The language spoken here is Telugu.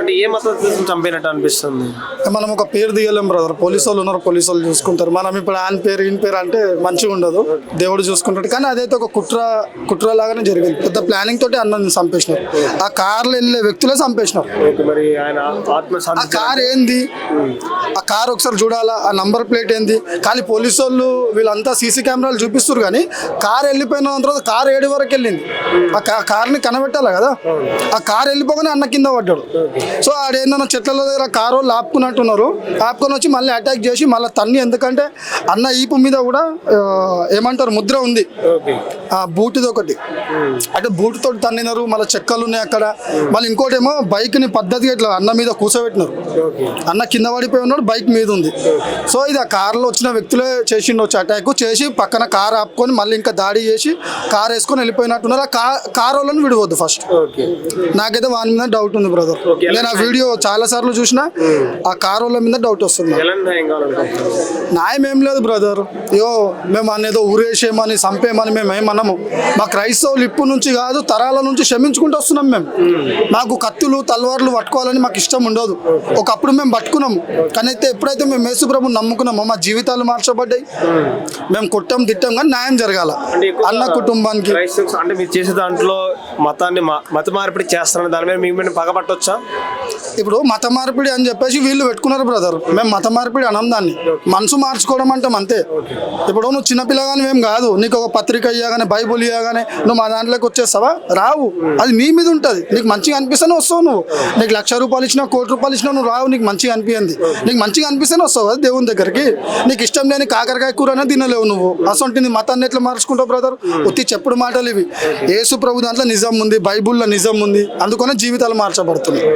అంటే ఏ మతం చంపినట్టు అనిపిస్తుంది? మనం ఒక పేరు తీయలేం బ్రదర్. పోలీసు వాళ్ళు ఉన్నారు, పోలీసు వాళ్ళు చూసుకుంటారు. మనం ఇప్పుడు ఆయన పేరు ఈయన పేరు అంటే మంచిగా ఉండదు, దేవుడు చూసుకుంటాడు. కానీ అదైతే ఒక కుట్ర లాగానే జరిగింది. పెద్ద ప్లానింగ్ తోటి అన్నని చంపేసినారు. ఆ కార్లో వెళ్ళే వ్యక్తులే చంపేసినారు. మరి ఆయన ఆ కార్ ఏంది, ఆ కార్ ఒకసారి చూడాలా, ఆ నంబర్ ప్లేట్ ఏంది. కానీ పోలీసు వాళ్ళు వీళ్ళంతా సీసీ కెమెరాలు చూపిస్తారు, కానీ కార్ వెళ్ళిపోయిన తర్వాత కార్ ఏడు వరకు వెళ్ళింది. ఆ కార్ని కనబెట్టాలి కదా. ఆ కార్ వెళ్ళిపోగానే అన్న కింద పడ్డాడు. సో ఆడేందన్న చెట్ల దగ్గర కారు వాళ్ళు ఆపుకున్నట్టున్నారు. ఆపుకొని వచ్చి మళ్ళీ అటాక్ చేసి మళ్ళీ తన్ని, ఎందుకంటే అన్న ఈపు మీద కూడా ఏమంటారు ముద్ర ఉంది, ఆ బూటుది ఒకటి. అంటే బూటుతో తన్నినారు. మళ్ళీ చెక్కలు ఉన్నాయి అక్కడ. మళ్ళీ ఇంకోటి ఏమో బైక్ ని పద్ధతిగా ఇట్లా అన్న మీద కూర్చోబెట్టినారు. అన్న కింద పడిపోయి ఉన్నాడు, బైక్ మీద ఉంది. సో ఇది ఆ కార్లో వచ్చిన వ్యక్తులే చేసిండొచ్చు. అటాక్ చేసి పక్కన కార్ ఆపుకొని మళ్ళీ ఇంకా దాడి చేసి కార్ వేసుకొని వెళ్ళిపోయినట్టున్నారు. ఆ కార్ వాళ్ళని విడవద్దు ఫస్ట్. నాకైతే వాని మీద డౌట్ ఉంది బ్రదర్. నేను ఆ వీడియో చాలా సార్లు చూసిన. ఆ కార్ వాళ్ళ మీద డౌట్ వస్తుంది. న్యాయం ఏం లేదు బ్రదర్. అయ్యో మేము అనేదో ఊరేసేమని చంపేమని మేము ఏమన్నాము. మా క్రైస్తవులు ఇప్పటి నుంచి కాదు, తరాల నుంచి క్షమించుకుంటూ వస్తున్నాం. మేము మాకు కత్తులు తల్వార్లు పట్టుకోవాలని మాకు ఇష్టం ఉండదు. ఒకప్పుడు మేము పట్టుకున్నాము, కానీ అయితే ఎప్పుడైతే మేము యేసు ప్రభుని నమ్ముకున్నామో మా జీవితాలు మార్చబడ్డాయి. మేము కొట్టాం తిట్టాం, కానీ న్యాయం జరగాల అన్న కుటుంబానికి. అంటే మీరు చేసే దాంట్లో మతాన్ని మత మార్పిడి చేస్తారని దాని మీద మీకు పగపట్టొచ్చా? ఇప్పుడు మత మార్పిడి అని చెప్పేసి వీళ్ళు పెట్టుకున్నారు బ్రదర్. మేము మత మార్పిడి అనం దాన్ని, మనసు మార్చుకోవడం అంటాం అంతే. ఇప్పుడు నువ్వు చిన్నపిల్లగానే ఏం కాదు, నీకు ఒక పత్రిక ఇవ్వగానే బైబుల్ ఇవ్వగానే నువ్వు మా దాంట్లోకి వచ్చేస్తావా? రావు. అది నీ మీద ఉంటుంది. నీకు మంచిగా అనిపిస్తేనే వస్తావు. నువ్వు నీకు ₹1,00,000 ఇచ్చినా, ₹1,00,00,000 ఇచ్చినా నువ్వు రావు. నీకు మంచిగా అనిపించింది, నీకు మంచిగా అనిపిస్తేనే వస్తావు కదా దేవుని దగ్గరికి. నీకు ఇష్టం లేని కాకరకాయ కూర అనేది తినలేవు నువ్వు. అసలు మతాన్ని ఎట్లా మార్చుకుంటావు బ్రదర్? ఉత్తి చెప్పుడు మాటలు ఇవి. యేసు ప్రభు దాంట్లో నిజం ఉంది, బైబుల్లో నిజం ఉంది. అందుకనే జీవితాలు మార్చబడుతున్నాయి.